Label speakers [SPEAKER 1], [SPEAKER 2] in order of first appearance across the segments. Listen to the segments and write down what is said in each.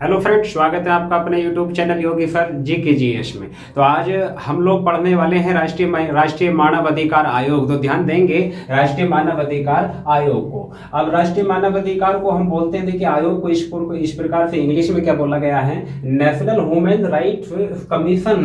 [SPEAKER 1] Hello friend, स्वागत है आपका अपने यूट्यूब चैनल योगी सर GKGS में। तो आज हम लोग पढ़ने वाले हैं राष्ट्रीय मानव अधिकार आयोग। तो ध्यान देंगे राष्ट्रीय मानव अधिकार आयोग को। अब राष्ट्रीय मानव अधिकार को हम बोलते हैं, देखिए आयोग को इस प्रकार से इंग्लिश में क्या बोला गया है, national human rights commission.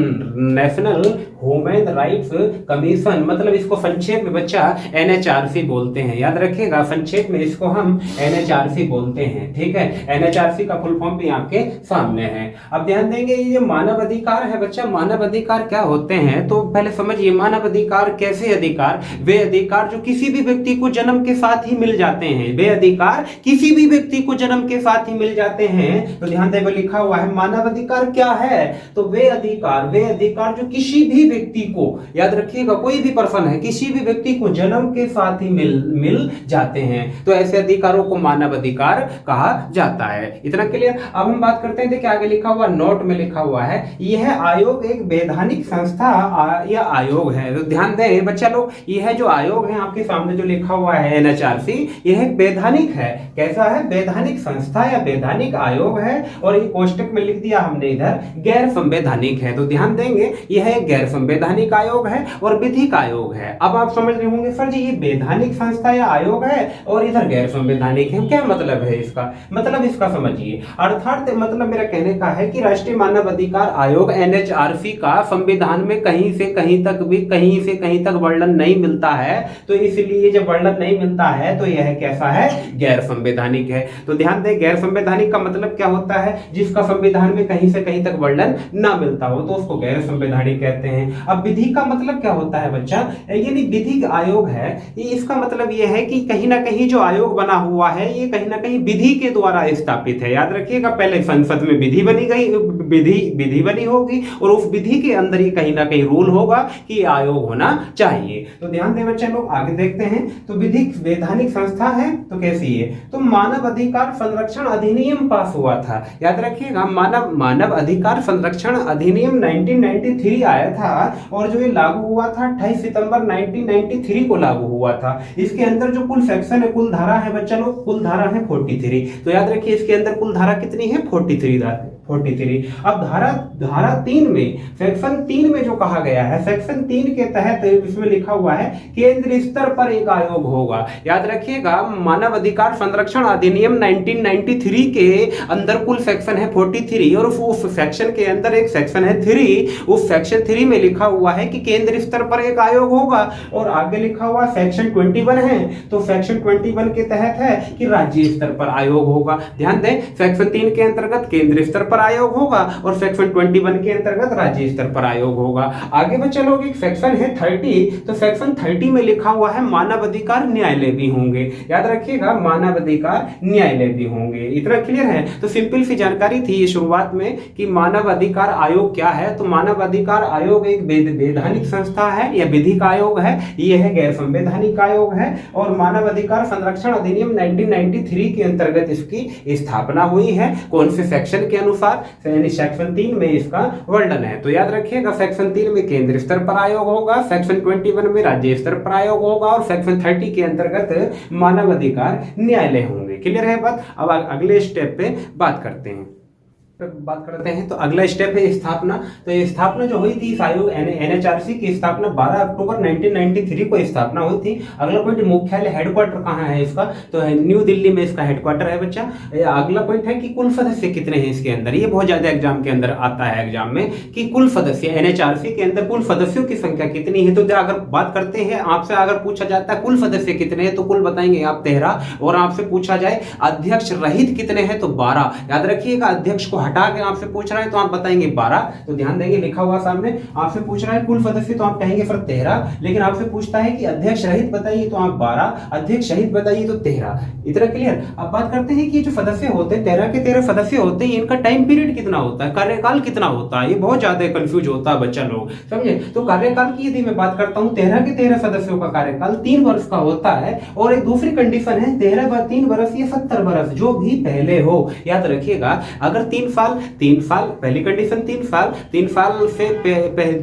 [SPEAKER 1] National human rights commission मतलब इसको संक्षेप में बच्चा NHRC बोलते हैं। याद रखिएगा, संक्षेप में इसको हम NHRC बोलते हैं। ठीक है, NHRC का फुल फॉर्म भी आपके सामने है। अब ध्यान देंगे, ये मानव अधिकार है बच्चा। मानव अधिकार क्या होते हैं तो पहले समझिए। मानव अधिकार कैसे अधिकार? वे अधिकार जो किसी भी व्यक्ति को जन्म के साथ ही मिल जाते हैं। वे अधिकार किसी भी व्यक्ति को जन्म के साथ ही मिल जाते हैं। तो ध्यान देंगे, लिखा हुआ है मानव अधिकार क्या है, तो वे अधिकार जो किसी भी व्यक्ति को, याद रखिएगा कोई भी पर्सन है, किसी भी व्यक्ति को जन्म के साथ ही मिल जाते हैं। तो ऐसे अधिकारों को मानव अधिकार कहा जाता है। इतना क्लियर। अब हम बात करते हैं, देखिए आगे लिखा हुआ, नोट में लिखा हुआ है, यह आयोग एक वैधानिक संस्था या आयोग है। तो ध्यान दें बच्चा लोग, यह जो आयोग है आपके सामने जो लिखा हुआ है NHRC, यह एक वैधानिक है। कैसा है? वैधानिक संस्था या वैधानिक आयोग है। और ये कोष्टक में लिख दिया हमने इधर, गैर संवैधानिक है। तो ध्यान देंगे, यह एक गैर संवैधानिक आयोग है और विधिक आयोग है। अब आप समझ रहे होंगे सर जी, ये वैधानिक संस्था या आयोग है और इधर गैर संवैधानिक है, क्या मतलब है इसका? मतलब इसका समझिए, अर्थात मतलब मेरा कहने का है कि राष्ट्रीय मानव अधिकार आयोग NHRC का संविधान में कहीं से कहीं तक वर्णन नहीं मिलता है। तो इसलिए जब वर्णन नहीं मिलता है तो यह कैसा है? गैर संवैधानिक है। तो ध्यान दें, गैर संवैधानिक का मतलब क्या होता है? जिसका संविधान में कहीं से कहीं तक वर्णन ना मिलता हो तो उसको गैर संवैधानिक कहते हैं। अब विधि का मतलब क्या होता है बच्चा? यानी विधिक आयोग है, इसका मतलब यह है कि कहीं ना कहीं जो आयोग बना हुआ है ये कहीं ना कहीं विधि के द्वारा स्थापित है। याद रखिएगा, पहले संसद में विधि बनी होगी और उस विधि के अंदर ही कहीं ना कहीं रूल होगा कि आयोग होना चाहिए। तो ध्यान दें बच्चे लोग, आगे देखते हैं। तो विधिक वैधानिक संस्था है तो कैसी है? तो मानव अधिकार संरक्षण अधिनियम पास हुआ था। याद रखिएगा, मानव अधिकार संरक्षण अधिनियम 1993 आया था और जो ये लागू हुआ था 28 सितंबर 1993 को लागू हुआ था। इसके अंदर जो कुल सेक्शन है, कुल धारा है बच्चा लोग, कुल धारा है 43। तो याद रखिए इसके अंदर कुल धारा कितनी है? 43। अब धारा 3 में, सेक्शन 3 में जो कहा गया है, सेक्शन 3 के तहत इसमें लिखा हुआ है केंद्र स्तर पर एक आयोग होगा। याद रखिएगा, मानव अधिकार संरक्षण अधिनियम 1993 के अंदर कुल सेक्शन है 43 और उस सेक्शन के अंदर एक सेक्शन है 3। उस सेक्शन 3 में लिखा हुआ है कि केंद्र स्तर पर एक आयोग होगा और आगे लिखा हुआ सेक्शन 21 है। तो सेक्शन 21 के तहत है कि राज्य स्तर पर आयोग होगा। ध्यान दें, सेक्शन 3 के अंतर्गत केंद्र स्तर पर आयोग होगा और सेक्शन 21 के अंतर्गत राज्य स्तर पर आयोग होगा। आगे बच्चे लोग एक सेक्शन है 30। तो सेक्शन 30 में लिखा हुआ है मानव अधिकार न्यायालय भी होंगे। याद रखिएगा, मानव अधिकार न्यायालय भी होंगे। इतना क्लियर है? तो सिंपल सी जानकारी थी ये शुरुआत में कि मानव अधिकार आयोग क्या है। तो मानव अधिकार आयोग एक वैधानिक संस्था है या विधिक आयोग है, यह है गैर संवैधानिक आयोग है और मानव अधिकार संरक्षण अधिनियम 1993 के अंतर्गत इसकी स्थापना हुई है। कौन से सेक्शन के अनुसार? यानी सेक्शन 3 में इसका वर्णन है। तो याद रखिएगा, सेक्शन 3 में केंद्र स्तर पर आयोग होगा, सेक्शन 21 में राज्य स्तर पर आयोग होगा और सेक्शन 30 के अंतर्गत मानव अधिकार न्यायालय होंगे। क्लियर है बात? अब अगले स्टेप पे बात करते हैं। तो अगला स्टेप है स्थापना। तो ये स्थापना जो हुई थी इस आयोग NHRC की स्थापना 12 अक्टूबर 1993 को स्थापना हुई थी। अगला पॉइंट, मुख्यालय हेडक्वार्टर कहाँ है इसका? तो न्यू दिल्ली में इसका हेडक्वार्टर है बच्चा। अगला पॉइंट है कि कुल सदस्य कितने हैं इसके अंदर। ये बहुत ज्यादा एग्जाम के अंदर आता है एग्जाम में कि कुल सदस्य NHRC के अंदर कुल सदस्यों की संख्या कितनी है। तो अगर बात करते हैं, आपसे अगर पूछा जाता है कुल सदस्य कितने हैं तो कुल बताएंगे आप 13। और आपसे पूछा जाए अध्यक्ष रहित कितने हैं तो 12। याद रखिएगा, अध्यक्ष को हटा के आपसे पूछ रहा है तो आप बताएंगे 12। तो ध्यान देंगे, लिखा हुआ सामने, आपसे पूछ रहा है कुल सदस्य तो आप कहेंगे फिर 13, लेकिन आपसे पूछता है कि अध्यक्ष रहित बताइए तो आप 12, अध्यक्ष रहित बताइए तो 13। इतना क्लियर? अब बात करते हैं कि जो सदस्य होते हैं 13 के 13 सदस्य होते हैं, इनका टाइम पीरियड कितना होता है, कार्यकाल कितना होता है, ये बहुत ज्यादा कंफ्यूज होता है बच्चा लोग, समझे? तो कार्यकाल की यदि मैं बात करता हूँ, 13 के 13 सदस्यों का कार्यकाल 3 वर्ष का होता है। और एक दूसरी कंडीशन है 13 × 3 वर्ष, ये 70 वर्ष जो भी पहले हो। याद रखिएगा, अगर 3 साल, 3 साल, पहली कंडीशन 3 साल से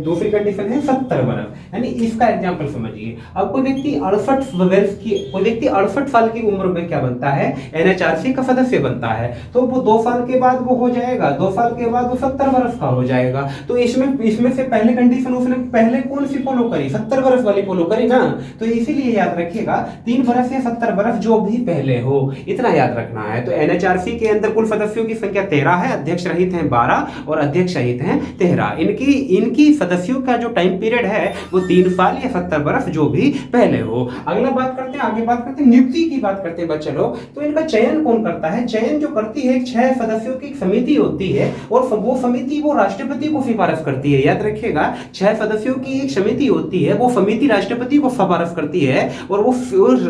[SPEAKER 1] दूसरी कंडीशन है 70 वर्ष। यानी इसका एग्जांपल समझिए। अब कोई व्यक्ति 68 साल की उम्र में क्या बनता है, एनएचआरसी का सदस्य बनता है, तो वो 2 साल के बाद वो हो जाएगा, 2 साल के बाद वो 70 वर्ष का हो जाएगा। तो इसमें से पहले कंडीशन उसने पहले कौन सी फॉलो करी, 70 वर्ष वाली फॉलो करी ना। तो इसीलिए याद रखिएगा 3 वर्ष या 70 वर्ष जो भी पहले हो, इतना याद रखना है। तो एनएचआरसी के अंदर कुल सदस्यों की संख्या 13 है, अध्यक्ष रहित हैं 12 और अध्यक्ष रहित हैं 13। इनकी सदस्यों का जो टाइम पीरियड है वो 3 साल या 70 वर्ष जो भी पहले हो। अगला बात करते हैं, आगे बात करते हैं, नियुक्ति की बात करते हैं बच्चे लोग। तो इनका चयन कौन करता है, चयन जो करती है 6 सदस्यों की समिति होती है और वो समिति वो राष्ट्रपति को सिफारिश करती है। याद रखिएगा 6 सदस्यों की एक समिति होती है, वो समिति राष्ट्रपति को सिफारिश करती है और वो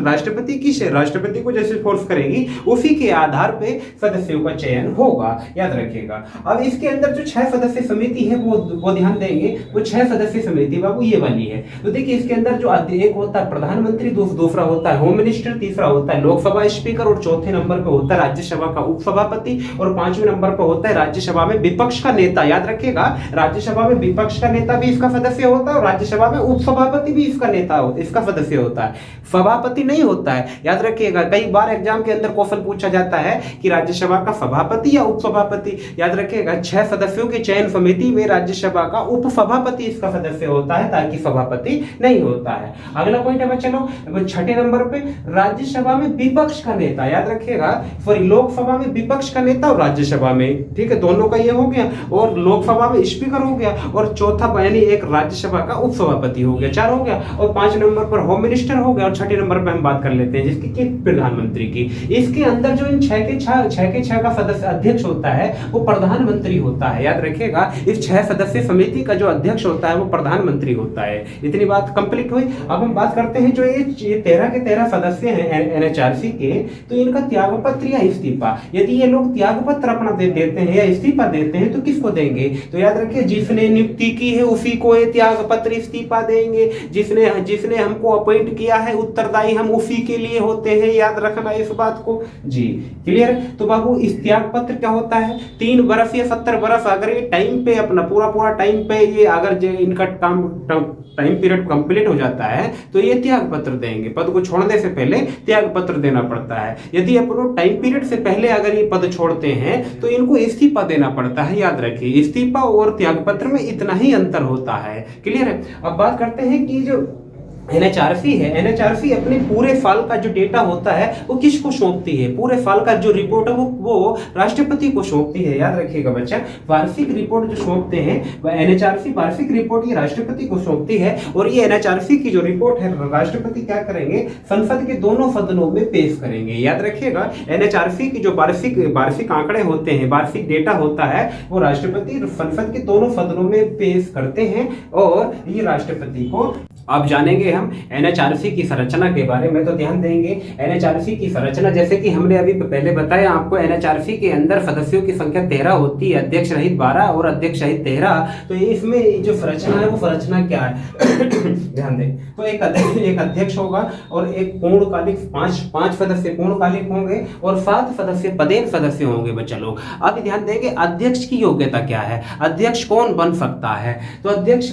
[SPEAKER 1] राष्ट्रपति को जैसे फोर्स करेगी उसी के आधार पे सदस्यों का चयन होगा। याद रखिएगा। अब इसके अंदर जो 6 सदस्य समिति है वो ध्यान देंगे, वो 6 सदस्य समिति बाबू ये वाली है। तो देखिए इसके अंदर जो एक होता है प्रधानमंत्री, दूसरा होता है होम मिनिस्टर, तीसरा होता है लोकसभा स्पीकर और चौथे नंबर पे होता है राज्यसभा का उपसभापति और 5वें नंबर पे होता है राज्यसभा में विपक्ष का नेता। याद रखिएगा राज्यसभा में विपक्ष का नेता भी इसका सदस्य होता है और राज्यसभा में उपसभापति भी इसका सदस्य होता है, सभापति नहीं होता है। याद रखिएगा कई बार एग्जाम के अंदर क्वेश्चन पूछा जाता है कि राज्यसभा का सभापति या उपसभापति। याद रखिएगा 6 सदस्यों की चयन समिति में राज्यसभा का उपसभापति इसका सदस्य होता है, ताकि सभापति नहीं होता है। अगला पॉइंट है बच्चे लोग 6ठे नंबर पे राज्यसभा में विपक्ष का नेता। याद रखिएगा सॉरी लोकसभा में विपक्ष का नेता और राज्यसभा में, ठीक है, दोनों का ये हो गया, और लोकसभा में स्पीकर हो गया और चौथा यानी एक राज्यसभा का उपसभापति हो गया, 4 हो गया, और 5 नंबर पर होम मिनिस्टर हो गया और 6ठे नंबर पर हम बात कर लेते हैं जिसकी प्रधानमंत्री की। इसके अंदर जो इन 6 के 6 का सदस्य अध्यक्ष होता है वो प्रधानमंत्री होता है। याद रखिएगा इस 6 सदस्य समिति का जो अध्यक्ष होता है वो प्रधानमंत्री होता है। इतनी बात कंप्लीट हुई। अब हम बात करते हैं जो ये 13 के 13 सदस्य हैं एनएचआरसी के, तो इनका त्यागपत्र या इस्तीफा, यदि ये लोग त्यागपत्र अपना देते हैं या इस्तीफा देते हैं तो किसको देंगे, तो याद रखिए जिसने नियुक्ति की है उसी को ये त्यागपत्र इस्तीफा देंगे। जिसने हमको अपॉइंट किया है उत्तरदायी हम उसी के लिए होते हैं। याद रखना इस बात को जी, क्लियर। तो बाबू इस त्याग पत्र क्या होता है, 3 वर्ष या 70 वर्ष अगर ये टाइम पे अपना पूरा टाइम पे ये अगर इनका टाइम पीरियड कंप्लीट हो जाता है तो ये त्याग पत्र देंगे। पद को छोड़ने से पहले त्याग पत्र देना पड़ता है। यदि अपने टाइम पीरियड से पहले अगर ये पद छोड़ते हैं तो इनको इस्तीफा देना पड़ता है। याद रखिए इस्तीफा और त्याग पत्र में इतना ही अंतर होता है, क्लियर है। अब बात करते हैं कि जो एनएचआरसी है, एनएचआरसी अपने पूरे साल का जो डेटा होता है वो किसको सौंपती है, पूरे साल का जो रिपोर्ट है वो राष्ट्रपति को सौंपती है। याद रखिएगा बच्चा वार्षिक रिपोर्ट जो सौंपते हैं वह एनएचआरसी वार्षिक रिपोर्ट ये राष्ट्रपति को सौंपती है। और ये एनएचआरसी की जो रिपोर्ट है राष्ट्रपति क्या करेंगे, संसद के दोनों सदनों में पेश करेंगे। याद रखिएगा एनएचआरसी की जो वार्षिक आंकड़े होते हैं, वार्षिक डेटा होता है वो राष्ट्रपति संसद के दोनों सदनों में पेश करते हैं और ये राष्ट्रपति को। अब जानेंगे हम एनएचआरसी की संरचना के बारे में, तो ध्यान देंगे एनएचआरसी की संरचना जैसे कि हमने अभी पहले बताया आपको, एनएचआरसी के अंदर सदस्यों की संख्या 13 होती है, अध्यक्ष रहित 12 और अध्यक्ष रहित 13। तो इसमें जो संरचना है वो संरचना क्या है ध्यान दें। तो एक अध्यक्ष होगा और एक पूर्णकालिक 5 सदस्य पूर्णकालिक होंगे और 7 सदस्य पदेन सदस्य होंगे बच्चा लोग। अब ध्यान देंगे अध्यक्ष की योग्यता क्या है, अध्यक्ष कौन बन सकता है। तो अध्यक्ष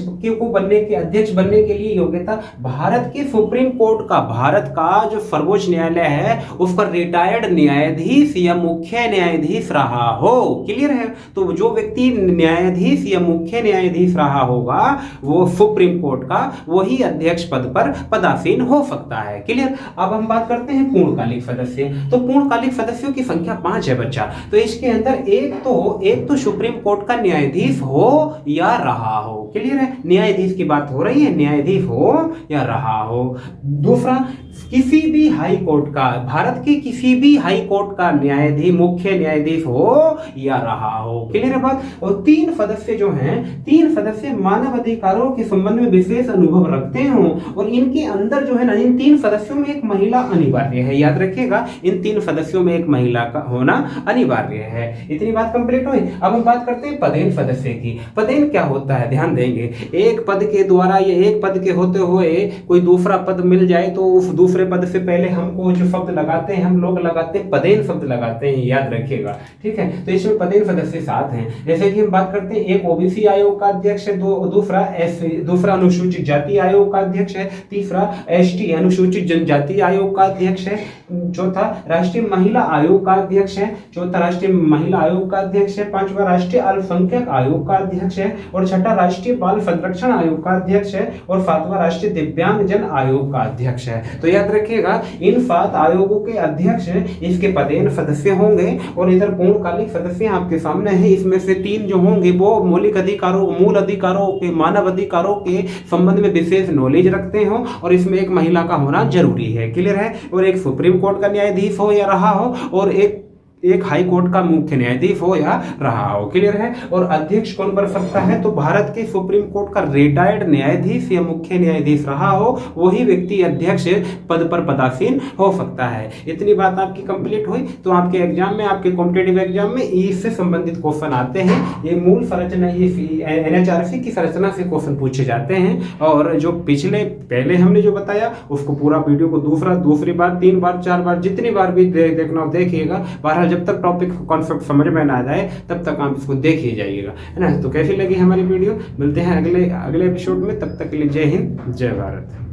[SPEAKER 1] बनने के लिए योग्यता भारत के सुप्रीम कोर्ट का, भारत का जो सर्वोच्च न्यायालय है उसका रिटायर्ड न्यायाधीश या मुख्य न्यायाधीश रहा हो, क्लियर है। तो जो व्यक्ति न्यायाधीश या मुख्य न्यायाधीश रहा होगा वो सुप्रीम कोर्ट का, वही अध्यक्ष पद पर पदासीन हो सकता है, क्लियर। अब हम बात करते हैं पूर्णकालिक सदस्य। तो पूर्णकालिक सदस्यों की संख्या 5 है बच्चा। तो इसके अंदर एक तो सुप्रीम कोर्ट का न्यायाधीश हो या रहा हो, क्लियर है। न्यायाधीश की बात हो रही है, न्यायाधीश हो या रहा हो। दूसरा किसी भी हाई कोर्ट का, भारत के किसी भी हाई कोर्ट का न्यायाधीश मुख्य न्यायाधीश हो या रहा हो, क्लियर है बात। और 3 सदस्य जो हैं, 3 सदस्य मानव अधिकारों के संबंध में विशेष अनुभव रखते हो और इनके अंदर जो है ना इन 3 सदस्यों में एक महिला अनिवार्य है। याद रखिएगा इन 3 सदस्यों में एक महिला का होना अनिवार्य है। इतनी बात कंप्लीट हुई। अब हम बात करते हैं पदेन सदस्य की। पदेन क्या होता है ध्यान देंगे, एक पद के द्वारा या एक पद के होते हुए कोई दूसरा पद मिल जाए तो उस दूसरे पद से पहले हमको जो शब्द लगाते हैं, हम लोग लगाते हैं पदेन शब्द लगाते हैं, याद रखिएगा, ठीक है। तो इसमें पदेन सदस्य 7 हैं। जैसे कि हम बात करते हैं, एक ओबीसी आयोग का अध्यक्ष है, दूसरा अनुसूचित जाति आयोग का अध्यक्ष है, तीसरा एसटी अनुसूचित जनजाति आयोग का अध्यक्ष है, चौथा राष्ट्रीय महिला आयोग का अध्यक्ष है, चौथा राष्ट्रीय महिला आयोग का अध्यक्ष है, पांचवा राष्ट्रीय अल्पसंख्यक आयोग का अध्यक्ष है, और छठा राष्ट्रीय बाल संरक्षण आयोग का अध्यक्ष है, और सातवां राष्ट्रीय दिव्यांगजन आयोग का अध्यक्ष है। तो याद रखिएगा, इन 7 आयोगों के अध्यक्ष इसके पदेन सदस्य होंगे, और इधर पूर्णकालिक सदस्य आपके सामने है। इसमें से 3 जो होंगे वो मौलिक अधिकारों, मूल अधिकारों के, मानव अधिकारों के संबंध में विशेष नॉलेज रखते हो, और इसमें एक महिला का होना जरूरी है, क्लियर है। और एक सुप्रीम कोर्ट का न्यायाधीश हो या रहा हो, और एक हाई कोर्ट का मुख्य न्यायाधीश हो या रहा हो, क्लियर है। और अध्यक्ष कौन बन सकता है, तो भारत के सुप्रीम कोर्ट का रिटायर्ड न्यायाधीश या मुख्य न्यायाधीश रहा हो, वही व्यक्ति अध्यक्ष पद पर पदासीन हो सकता है। इतनी बात आपकी कंप्लीट हुई। तो आपके एग्जाम में, आपके कॉम्पिटेटिव एग्जाम में इससे संबंधित क्वेश्चन आते हैं। ये मूल संरचना, ये एनएचआरसी की संरचना से क्वेश्चन पूछे जाते हैं। और जो पहले हमने जो बताया उसको पूरा वीडियो को दूसरी बार, 3 बार, 4 बार, जितनी बार भी देखना हो देखिएगा। बहरहाल जब तक टॉपिक कॉन्सेप्ट समझ में ना आ जाए तब तक आप इसको देख ही जाइएगा, है ना। तो कैसी लगी हमारी वीडियो, मिलते हैं अगले एपिसोड में। तब तक के लिए जय हिंद, जय भारत।